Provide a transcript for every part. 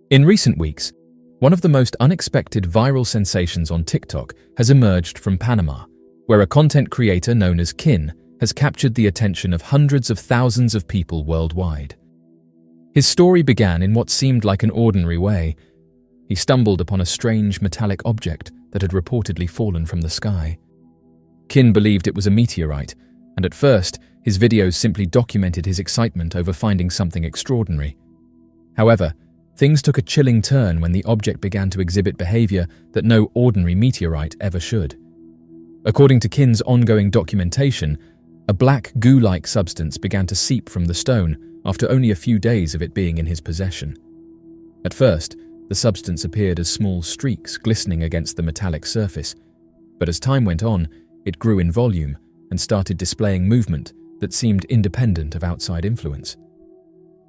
In recent weeks, one of the most unexpected viral sensations on TikTok has emerged from Panama, where a content creator known as Kin has captured the attention of hundreds of thousands of people worldwide. His story began in what seemed like an ordinary way. He stumbled upon a strange metallic object that had reportedly fallen from the sky. Kin believed it was a meteorite, and at first, his videos simply documented his excitement over finding something extraordinary. However, things took a chilling turn when the object began to exhibit behavior that no ordinary meteorite ever should. According to Kin's ongoing documentation, a black goo-like substance began to seep from the stone after only a few days of it being in his possession. At first, the substance appeared as small streaks glistening against the metallic surface, but as time went on, it grew in volume and started displaying movement that seemed independent of outside influence.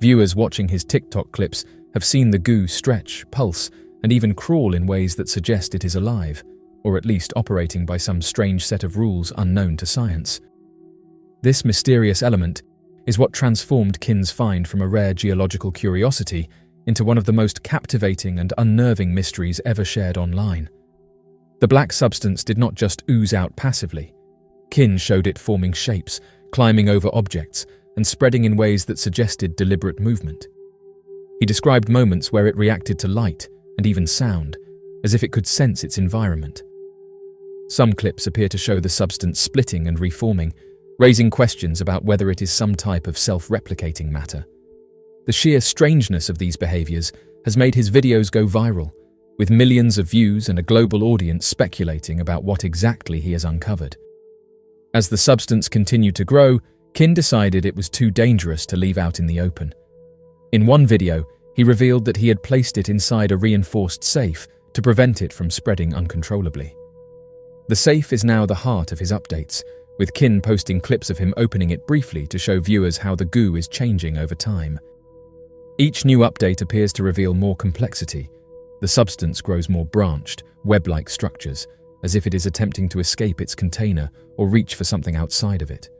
Viewers watching his TikTok clips have seen the goo stretch, pulse, and even crawl in ways that suggest it is alive, or at least operating by some strange set of rules unknown to science. This mysterious element is what transformed Kin's find from a rare geological curiosity into one of the most captivating and unnerving mysteries ever shared online. The black substance did not just ooze out passively. Kin showed it forming shapes, climbing over objects, and spreading in ways that suggested deliberate movement. He described moments where it reacted to light and even sound, as if it could sense its environment. Some clips appear to show the substance splitting and reforming, raising questions about whether it is some type of self-replicating matter. The sheer strangeness of these behaviors has made his videos go viral, with millions of views and a global audience speculating about what exactly he has uncovered. As the substance continued to grow, Kin decided it was too dangerous to leave out in the open. In one video, he revealed that he had placed it inside a reinforced safe to prevent it from spreading uncontrollably. The safe is now the heart of his updates, with Kin posting clips of him opening it briefly to show viewers how the goo is changing over time. Each new update appears to reveal more complexity. The substance grows more branched, web-like structures, as if it is attempting to escape its container or reach for something outside of it.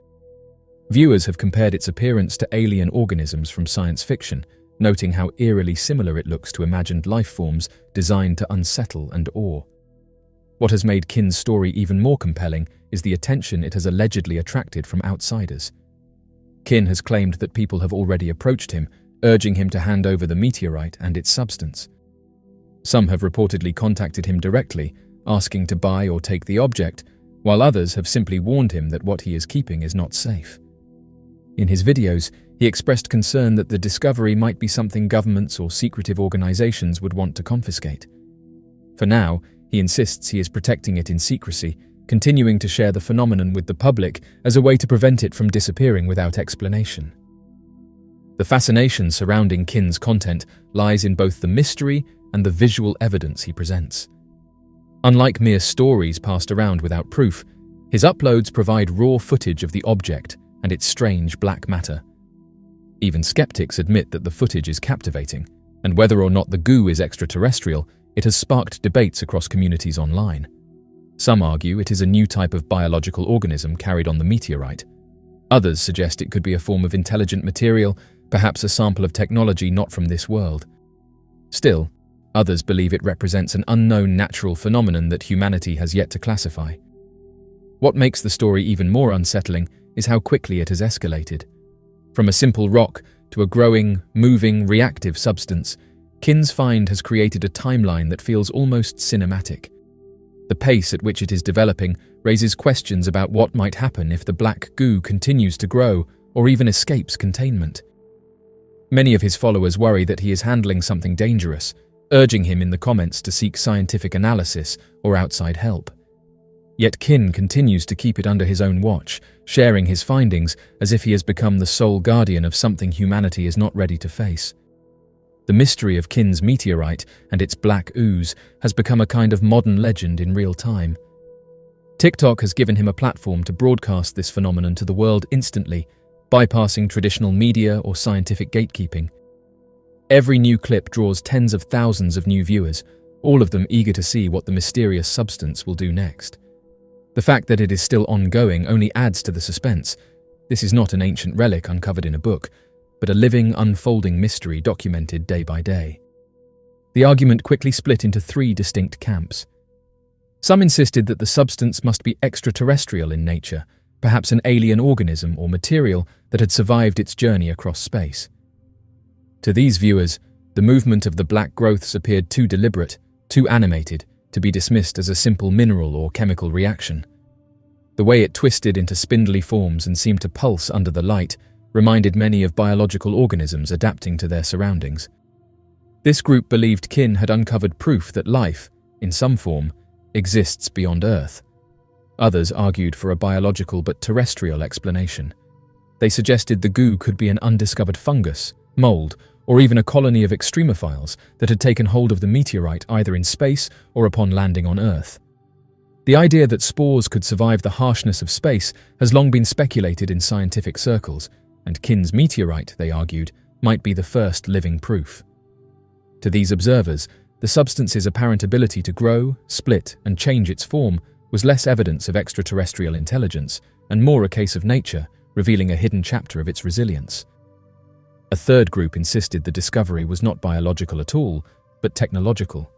Viewers have compared its appearance to alien organisms from science fiction, noting how eerily similar it looks to imagined life forms designed to unsettle and awe. What has made Kin's story even more compelling is the attention it has allegedly attracted from outsiders. Kin has claimed that people have already approached him, urging him to hand over the meteorite and its substance. Some have reportedly contacted him directly, asking to buy or take the object, while others have simply warned him that what he is keeping is not safe. In his videos, he expressed concern that the discovery might be something governments or secretive organizations would want to confiscate. For now, he insists he is protecting it in secrecy, continuing to share the phenomenon with the public as a way to prevent it from disappearing without explanation. The fascination surrounding Kin's content lies in both the mystery and the visual evidence he presents. Unlike mere stories passed around without proof, his uploads provide raw footage of the object and its strange black matter. Even skeptics admit that the footage is captivating, and whether or not the goo is extraterrestrial, it has sparked debates across communities online. Some argue it is a new type of biological organism carried on the meteorite. Others suggest it could be a form of intelligent material, perhaps a sample of technology not from this world. Still, others believe it represents an unknown natural phenomenon that humanity has yet to classify. What makes the story even more unsettling is how quickly it has escalated. From a simple rock to a growing, moving, reactive substance, Kin's find has created a timeline that feels almost cinematic. The pace at which it is developing raises questions about what might happen if the black goo continues to grow or even escapes containment. Many of his followers worry that he is handling something dangerous, urging him in the comments to seek scientific analysis or outside help. Yet Kin continues to keep it under his own watch, sharing his findings as if he has become the sole guardian of something humanity is not ready to face. The mystery of Kin's meteorite and its black ooze has become a kind of modern legend in real time. TikTok has given him a platform to broadcast this phenomenon to the world instantly, bypassing traditional media or scientific gatekeeping. Every new clip draws tens of thousands of new viewers, all of them eager to see what the mysterious substance will do next. The fact that it is still ongoing only adds to the suspense. This is not an ancient relic uncovered in a book, but a living, unfolding mystery documented day by day. The argument quickly split into three distinct camps. Some insisted that the substance must be extraterrestrial in nature, perhaps an alien organism or material that had survived its journey across space. To these viewers, the movement of the black growths appeared too deliberate, too animated, to be dismissed as a simple mineral or chemical reaction. The way it twisted into spindly forms and seemed to pulse under the light reminded many of biological organisms adapting to their surroundings. This group believed Kin had uncovered proof that life, in some form, exists beyond Earth. Others argued for a biological but terrestrial explanation. They suggested the goo could be an undiscovered fungus, mold, or even a colony of extremophiles that had taken hold of the meteorite either in space or upon landing on Earth. The idea that spores could survive the harshness of space has long been speculated in scientific circles, and Kin's meteorite, they argued, might be the first living proof. To these observers, the substance's apparent ability to grow, split, and change its form was less evidence of extraterrestrial intelligence and more a case of nature, revealing a hidden chapter of its resilience. A third group insisted the discovery was not biological at all, but technological.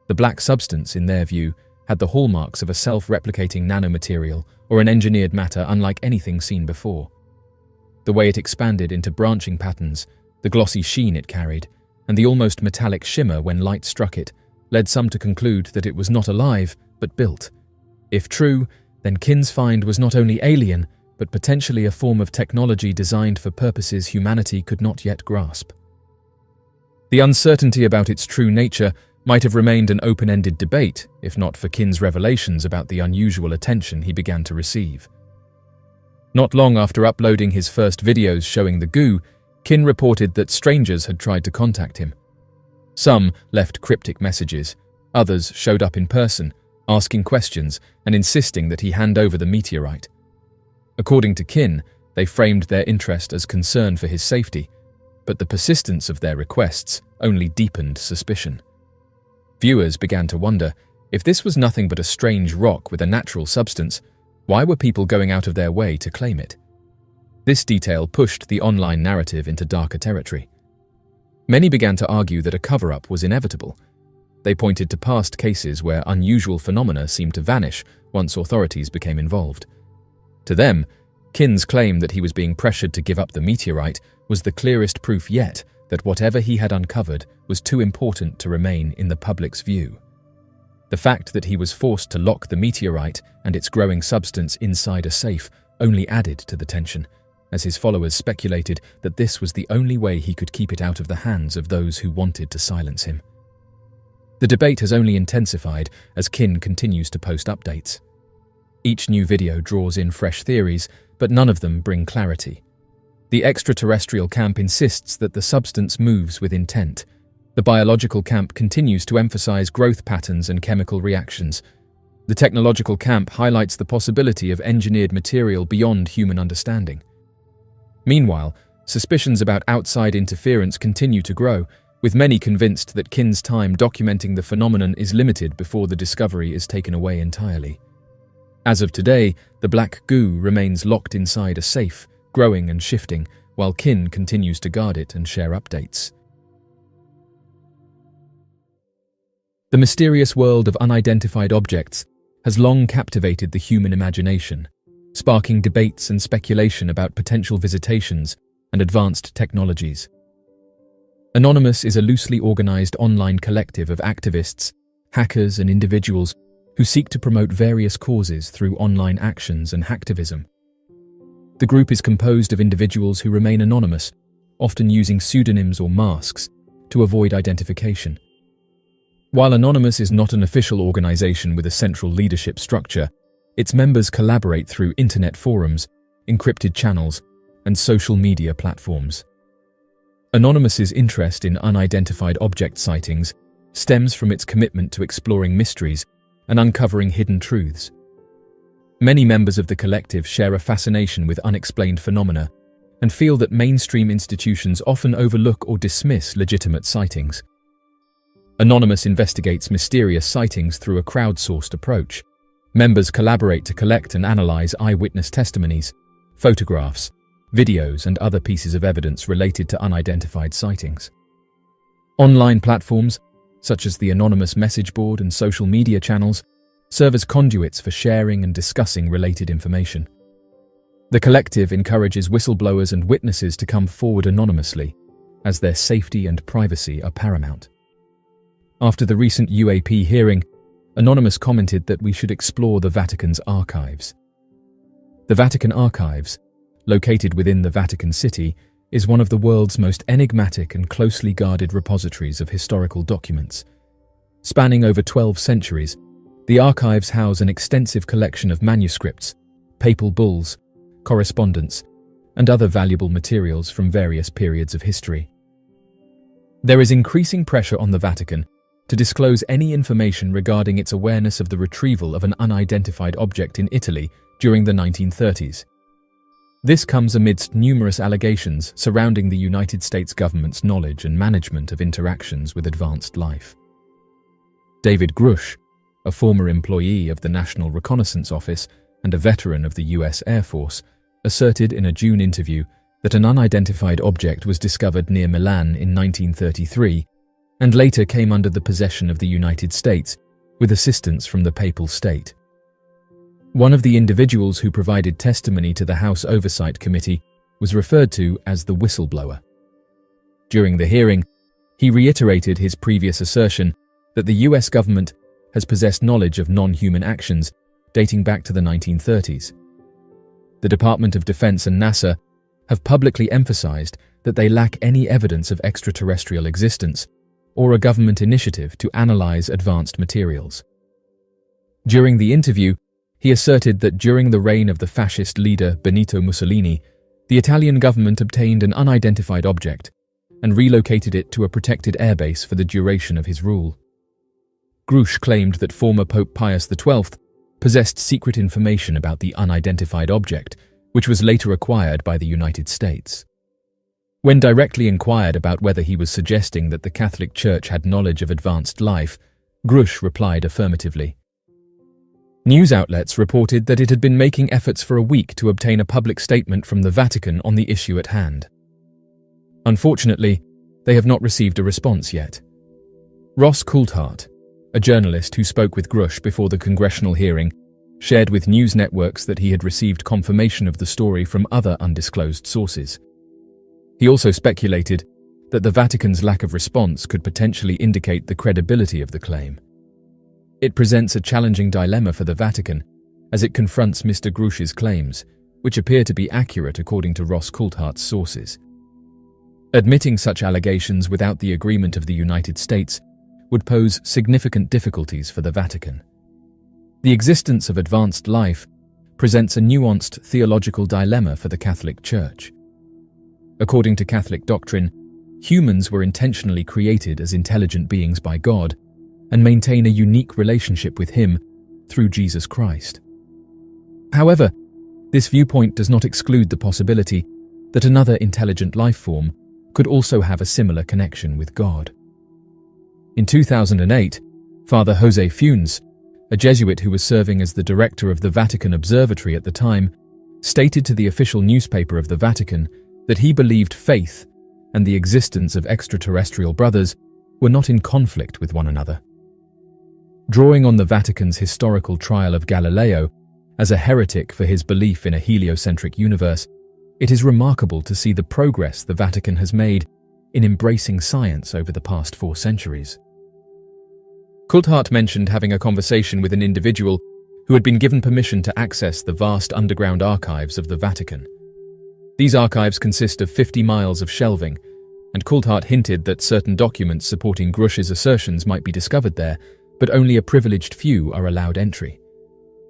The black substance, in their view, had the hallmarks of a self-replicating nanomaterial or an engineered matter unlike anything seen before. The way it expanded into branching patterns, the glossy sheen it carried, and the almost metallic shimmer when light struck it, led some to conclude that it was not alive, but built. If true, then Kin's find was not only alien, but potentially a form of technology designed for purposes humanity could not yet grasp. The uncertainty about its true nature might have remained an open-ended debate if not for Kin's revelations about the unusual attention he began to receive. Not long after uploading his first videos showing the goo, Kin reported that strangers had tried to contact him. Some left cryptic messages, others showed up in person, asking questions and insisting that he hand over the meteorite. According to Kin, they framed their interest as concern for his safety, but the persistence of their requests only deepened suspicion. Viewers began to wonder, if this was nothing but a strange rock with a natural substance, why were people going out of their way to claim it? This detail pushed the online narrative into darker territory. Many began to argue that a cover-up was inevitable. They pointed to past cases where unusual phenomena seemed to vanish once authorities became involved. To them, Kin's claim that he was being pressured to give up the meteorite was the clearest proof yet that whatever he had uncovered was too important to remain in the public's view. The fact that he was forced to lock the meteorite and its growing substance inside a safe only added to the tension, as his followers speculated that this was the only way he could keep it out of the hands of those who wanted to silence him. The debate has only intensified as Kin continues to post updates. Each new video draws in fresh theories, but none of them bring clarity. The extraterrestrial camp insists that the substance moves with intent. The biological camp continues to emphasize growth patterns and chemical reactions. The technological camp highlights the possibility of engineered material beyond human understanding. Meanwhile, suspicions about outside interference continue to grow, with many convinced that Kin's time documenting the phenomenon is limited before the discovery is taken away entirely. As of today, the black goo remains locked inside a safe, growing and shifting, while Kin continues to guard it and share updates. The mysterious world of unidentified objects has long captivated the human imagination, sparking debates and speculation about potential visitations and advanced technologies. Anonymous is a loosely organized online collective of activists, hackers, and individuals who seek to promote various causes through online actions and hacktivism. The group is composed of individuals who remain anonymous, often using pseudonyms or masks to avoid identification. While Anonymous is not an official organization with a central leadership structure, its members collaborate through internet forums, encrypted channels, and social media platforms. Anonymous's interest in unidentified object sightings stems from its commitment to exploring mysteries and uncovering hidden truths. Many members of the collective share a fascination with unexplained phenomena and feel that mainstream institutions often overlook or dismiss legitimate sightings. Anonymous investigates mysterious sightings through a crowdsourced approach. Members collaborate to collect and analyze eyewitness testimonies, photographs, videos, and other pieces of evidence related to unidentified sightings. Online platforms, such as the anonymous message board and social media channels, serve as conduits for sharing and discussing related information. The collective encourages whistleblowers and witnesses to come forward anonymously, as their safety and privacy are paramount. After the recent UAP hearing, Anonymous commented that we should explore the Vatican's archives. The Vatican Archives, located within the Vatican City, is one of the world's most enigmatic and closely guarded repositories of historical documents. Spanning over 12 centuries, the archives house an extensive collection of manuscripts, papal bulls, correspondence, and other valuable materials from various periods of history. There is increasing pressure on the Vatican to disclose any information regarding its awareness of the retrieval of an unidentified object in Italy during the 1930s. This comes amidst numerous allegations surrounding the United States government's knowledge and management of interactions with advanced life. David Grush, a former employee of the National Reconnaissance Office and a veteran of the US Air Force, asserted in a June interview that an unidentified object was discovered near Milan in 1933 and later came under the possession of the United States with assistance from the Papal State. One of the individuals who provided testimony to the House Oversight Committee was referred to as the whistleblower. During the hearing, he reiterated his previous assertion that the US government has possessed knowledge of non-human actions dating back to the 1930s. The Department of Defense and NASA have publicly emphasized that they lack any evidence of extraterrestrial existence or a government initiative to analyze advanced materials. During the interview, he asserted that during the reign of the fascist leader Benito Mussolini, the Italian government obtained an unidentified object and relocated it to a protected airbase for the duration of his rule. Grush claimed that former Pope Pius XII possessed secret information about the unidentified object, which was later acquired by the United States. When directly inquired about whether he was suggesting that the Catholic Church had knowledge of advanced life, Grush replied affirmatively. News outlets reported that it had been making efforts for a week to obtain a public statement from the Vatican on the issue at hand. Unfortunately, they have not received a response yet. Ross Coulthart, a journalist who spoke with Grush before the congressional hearing, shared with news networks that he had received confirmation of the story from other undisclosed sources. He also speculated that the Vatican's lack of response could potentially indicate the credibility of the claim. It presents a challenging dilemma for the Vatican as it confronts Mr. Grush's claims, which appear to be accurate according to Ross Coulthart's sources. Admitting such allegations without the agreement of the United States would pose significant difficulties for the Vatican. The existence of advanced life presents a nuanced theological dilemma for the Catholic Church. According to Catholic doctrine, humans were intentionally created as intelligent beings by God and maintain a unique relationship with Him through Jesus Christ. However, this viewpoint does not exclude the possibility that another intelligent life form could also have a similar connection with God. In 2008, Father Jose Funes, a Jesuit who was serving as the director of the Vatican Observatory at the time, stated to the official newspaper of the Vatican that he believed faith and the existence of extraterrestrial brothers were not in conflict with one another. Drawing on the Vatican's historical trial of Galileo as a heretic for his belief in a heliocentric universe, it is remarkable to see the progress the Vatican has made in embracing science over the past 4 centuries. Coulthart mentioned having a conversation with an individual who had been given permission to access the vast underground archives of the Vatican. These archives consist of 50 miles of shelving, and Coulthart hinted that certain documents supporting Grush's assertions might be discovered there, but only a privileged few are allowed entry.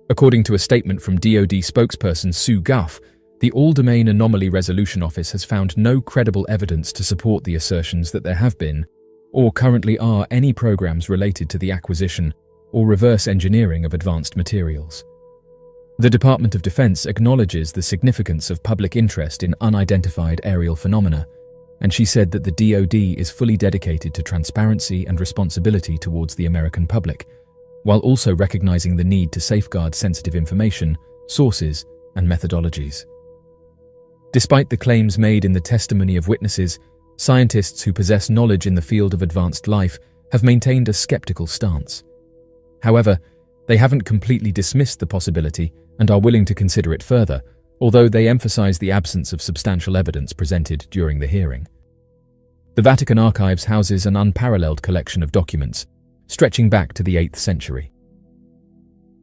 According to a statement from DoD spokesperson Sue Guff, the All-Domain Anomaly Resolution Office has found no credible evidence to support the assertions that there have been, or currently are, any programs related to the acquisition or reverse engineering of advanced materials. The Department of Defense acknowledges the significance of public interest in unidentified aerial phenomena, and she said that the DoD is fully dedicated to transparency and responsibility towards the American public, while also recognizing the need to safeguard sensitive information, sources, and methodologies. Despite the claims made in the testimony of witnesses, scientists who possess knowledge in the field of advanced life have maintained a skeptical stance. However, they haven't completely dismissed the possibility and are willing to consider it further, although they emphasize the absence of substantial evidence presented during the hearing. The Vatican Archives houses an unparalleled collection of documents, stretching back to the 8th century.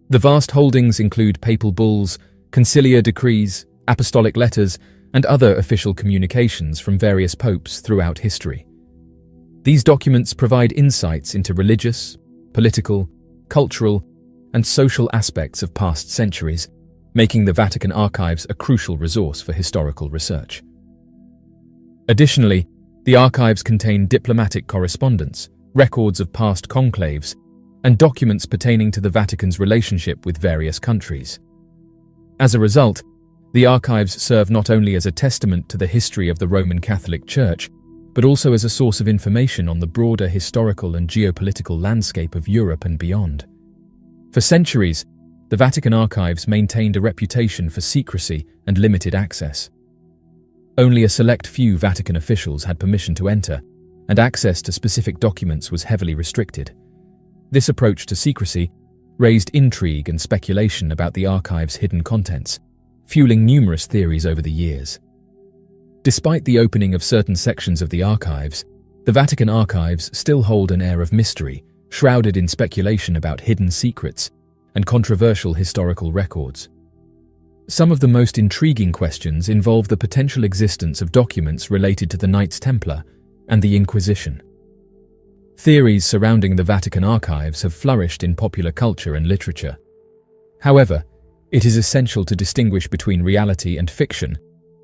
The vast holdings include papal bulls, conciliar decrees, apostolic letters, and other official communications from various popes throughout history. These documents provide insights into religious, political, cultural, and social aspects of past centuries, making the Vatican Archives a crucial resource for historical research. Additionally, the archives contain diplomatic correspondence, records of past conclaves, and documents pertaining to the Vatican's relationship with various countries. As a result, the archives serve not only as a testament to the history of the Roman Catholic Church, but also as a source of information on the broader historical and geopolitical landscape of Europe and beyond. For centuries, the Vatican Archives maintained a reputation for secrecy and limited access. Only a select few Vatican officials had permission to enter, and access to specific documents was heavily restricted. This approach to secrecy raised intrigue and speculation about the archive's hidden contents, fueling numerous theories over the years. Despite the opening of certain sections of the archives, the Vatican Archives still hold an air of mystery, shrouded in speculation about hidden secrets and controversial historical records. Some of the most intriguing questions involve the potential existence of documents related to the Knights Templar and the Inquisition. Theories surrounding the Vatican Archives have flourished in popular culture and literature. However, it is essential to distinguish between reality and fiction,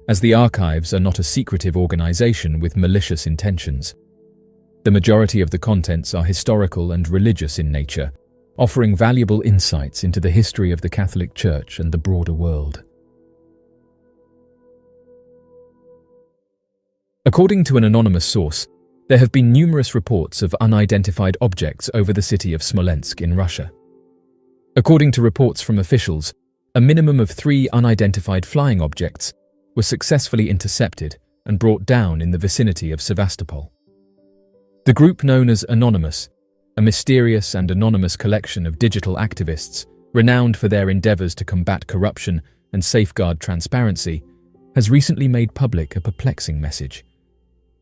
as the archives are not a secretive organization with malicious intentions. The majority of the contents are historical and religious in nature, offering valuable insights into the history of the Catholic Church and the broader world. According to an anonymous source, there have been numerous reports of unidentified objects over the city of Smolensk in Russia. According to reports from officials, a minimum of 3 unidentified flying objects were successfully intercepted and brought down in the vicinity of Sevastopol. The group known as Anonymous, a mysterious and anonymous collection of digital activists renowned for their endeavors to combat corruption and safeguard transparency, has recently made public a perplexing message.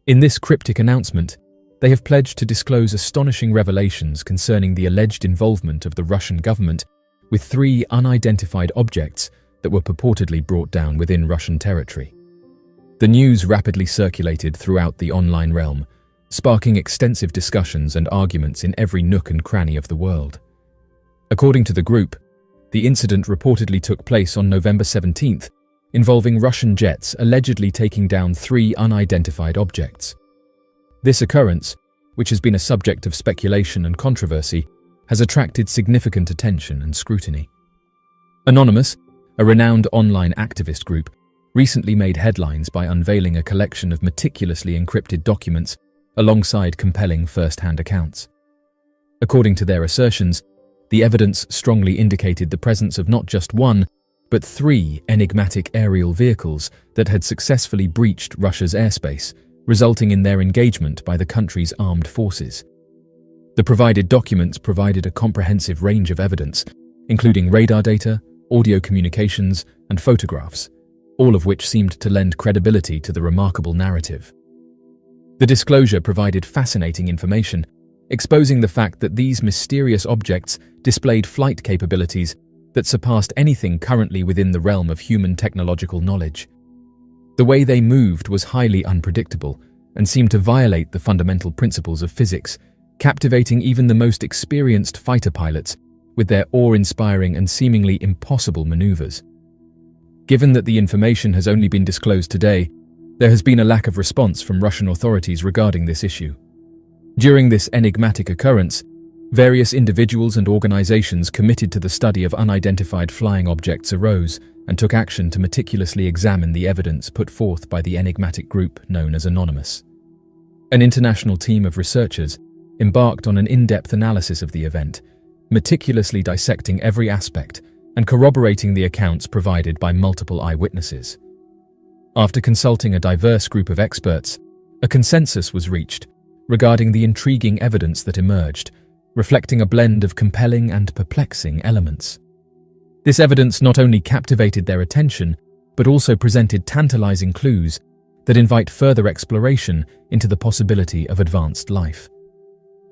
In this cryptic announcement, they have pledged to disclose astonishing revelations concerning the alleged involvement of the Russian government with 3 unidentified objects that were purportedly brought down within Russian territory. The news rapidly circulated throughout the online realm, sparking extensive discussions and arguments in every nook and cranny of the world. According to the group, the incident reportedly took place on November 17th, involving Russian jets allegedly taking down 3 unidentified objects. This occurrence, which has been a subject of speculation and controversy, has attracted significant attention and scrutiny. Anonymous, a renowned online activist group, recently made headlines by unveiling a collection of meticulously encrypted documents alongside compelling first-hand accounts. According to their assertions, the evidence strongly indicated the presence of not just 1, but 3 enigmatic aerial vehicles that had successfully breached Russia's airspace, resulting in their engagement by the country's armed forces. The provided documents provided a comprehensive range of evidence, including radar data, audio communications, and photographs, all of which seemed to lend credibility to the remarkable narrative. The disclosure provided fascinating information, exposing the fact that these mysterious objects displayed flight capabilities that surpassed anything currently within the realm of human technological knowledge. The way they moved was highly unpredictable and seemed to violate the fundamental principles of physics, captivating even the most experienced fighter pilots with their awe-inspiring and seemingly impossible maneuvers. Given that the information has only been disclosed today, there has been a lack of response from Russian authorities regarding this issue. During this enigmatic occurrence, various individuals and organizations committed to the study of unidentified flying objects arose and took action to meticulously examine the evidence put forth by the enigmatic group known as Anonymous. An international team of researchers embarked on an in-depth analysis of the event, meticulously dissecting every aspect and corroborating the accounts provided by multiple eyewitnesses. After consulting a diverse group of experts, a consensus was reached, regarding the intriguing evidence that emerged, reflecting a blend of compelling and perplexing elements. This evidence not only captivated their attention, but also presented tantalizing clues that invite further exploration into the possibility of advanced life.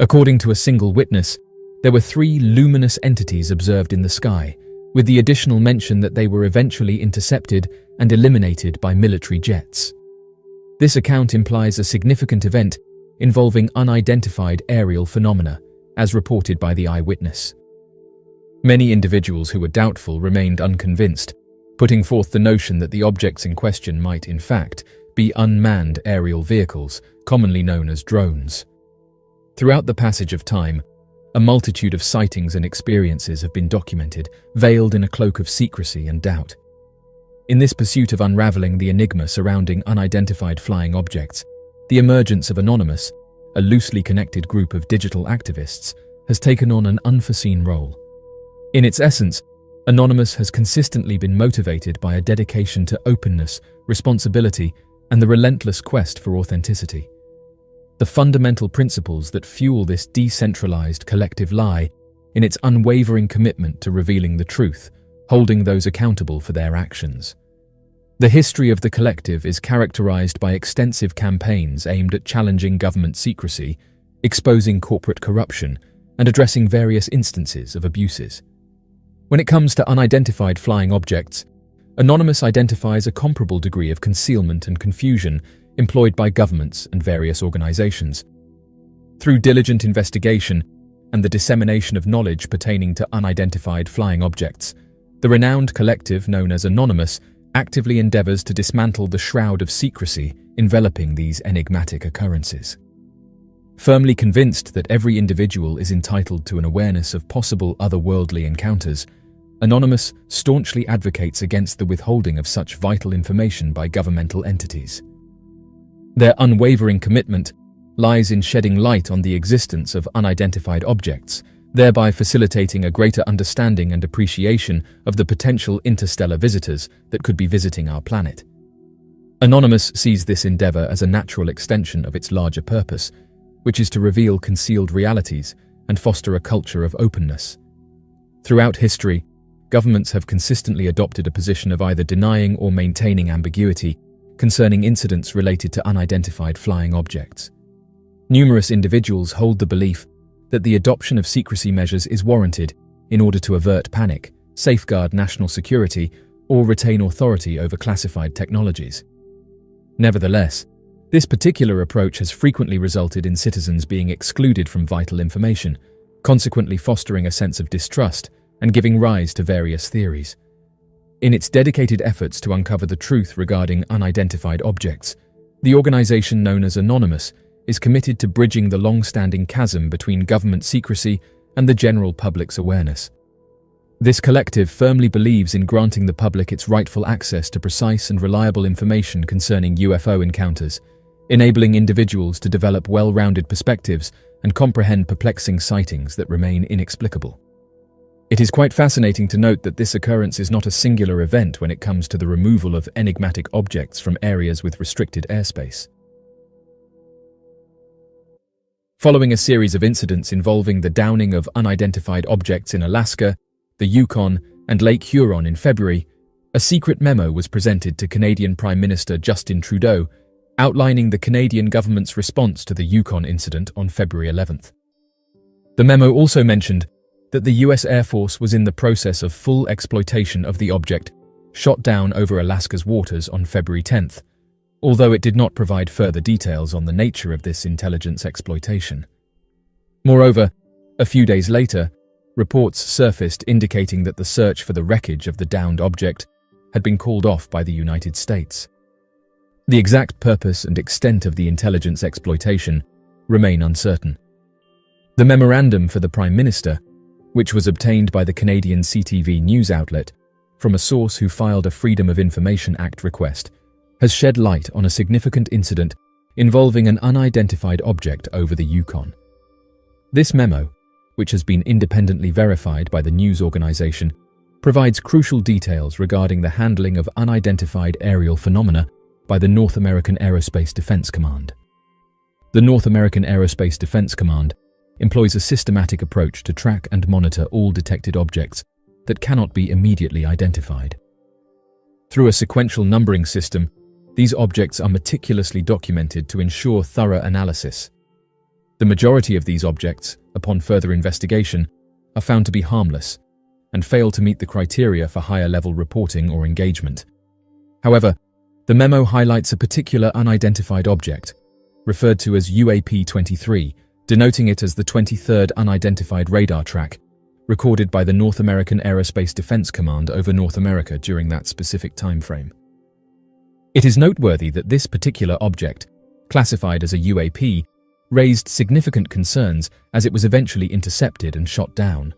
According to a single witness, there were 3 luminous entities observed in the sky, with the additional mention that they were eventually intercepted and eliminated by military jets. This account implies a significant event involving unidentified aerial phenomena, as reported by the eyewitness. Many individuals who were doubtful remained unconvinced, putting forth the notion that the objects in question might, in fact, be unmanned aerial vehicles, commonly known as drones. Throughout the passage of time, a multitude of sightings and experiences have been documented, veiled in a cloak of secrecy and doubt. In this pursuit of unraveling the enigma surrounding unidentified flying objects, the emergence of Anonymous, a loosely connected group of digital activists, has taken on an unforeseen role. In its essence, Anonymous has consistently been motivated by a dedication to openness, responsibility, and the relentless quest for authenticity. The fundamental principles that fuel this decentralized collective lie in its unwavering commitment to revealing the truth, holding those accountable for their actions. The history of the collective is characterized by extensive campaigns aimed at challenging government secrecy, exposing corporate corruption, and addressing various instances of abuses. When it comes to unidentified flying objects, Anonymous identifies a comparable degree of concealment and confusion employed by governments and various organizations. Through diligent investigation and the dissemination of knowledge pertaining to unidentified flying objects, the renowned collective known as Anonymous actively endeavors to dismantle the shroud of secrecy enveloping these enigmatic occurrences. Firmly convinced that every individual is entitled to an awareness of possible otherworldly encounters, Anonymous staunchly advocates against the withholding of such vital information by governmental entities. Their unwavering commitment lies in shedding light on the existence of unidentified objects, thereby facilitating a greater understanding and appreciation of the potential interstellar visitors that could be visiting our planet. Anonymous sees this endeavor as a natural extension of its larger purpose, which is to reveal concealed realities and foster a culture of openness. Throughout history, governments have consistently adopted a position of either denying or maintaining ambiguity concerning incidents related to unidentified flying objects. Numerous individuals hold the belief that the adoption of secrecy measures is warranted in order to avert panic, safeguard national security, or retain authority over classified technologies. Nevertheless, this particular approach has frequently resulted in citizens being excluded from vital information, consequently fostering a sense of distrust and giving rise to various theories. In its dedicated efforts to uncover the truth regarding unidentified objects, the organization known as Anonymous is committed to bridging the long-standing chasm between government secrecy and the general public's awareness. This collective firmly believes in granting the public its rightful access to precise and reliable information concerning UFO encounters, enabling individuals to develop well-rounded perspectives and comprehend perplexing sightings that remain inexplicable. It is quite fascinating to note that this occurrence is not a singular event when it comes to the removal of enigmatic objects from areas with restricted airspace. Following a series of incidents involving the downing of unidentified objects in Alaska, the Yukon, and Lake Huron in February, a secret memo was presented to Canadian Prime Minister Justin Trudeau, outlining the Canadian government's response to the Yukon incident on February 11th. The memo also mentioned that the US Air Force was in the process of full exploitation of the object shot down over Alaska's waters on February 10th, although it did not provide further details on the nature of this intelligence exploitation. Moreover, a few days later, reports surfaced indicating that the search for the wreckage of the downed object had been called off by the United States. The exact purpose and extent of the intelligence exploitation remain uncertain. The memorandum for the Prime Minister, which was obtained by the Canadian CTV news outlet from a source who filed a Freedom of Information Act request, has shed light on a significant incident involving an unidentified object over the Yukon. This memo, which has been independently verified by the news organization, provides crucial details regarding the handling of unidentified aerial phenomena by the North American Aerospace Defense Command. The North American Aerospace Defense Command employs a systematic approach to track and monitor all detected objects that cannot be immediately identified. Through a sequential numbering system, these objects are meticulously documented to ensure thorough analysis. The majority of these objects, upon further investigation, are found to be harmless and fail to meet the criteria for higher-level reporting or engagement. However, the memo highlights a particular unidentified object, referred to as UAP-23, denoting it as the 23rd unidentified radar track recorded by the North American Aerospace Defense Command over North America during that specific time frame. It is noteworthy that this particular object, classified as a UAP, raised significant concerns as it was eventually intercepted and shot down.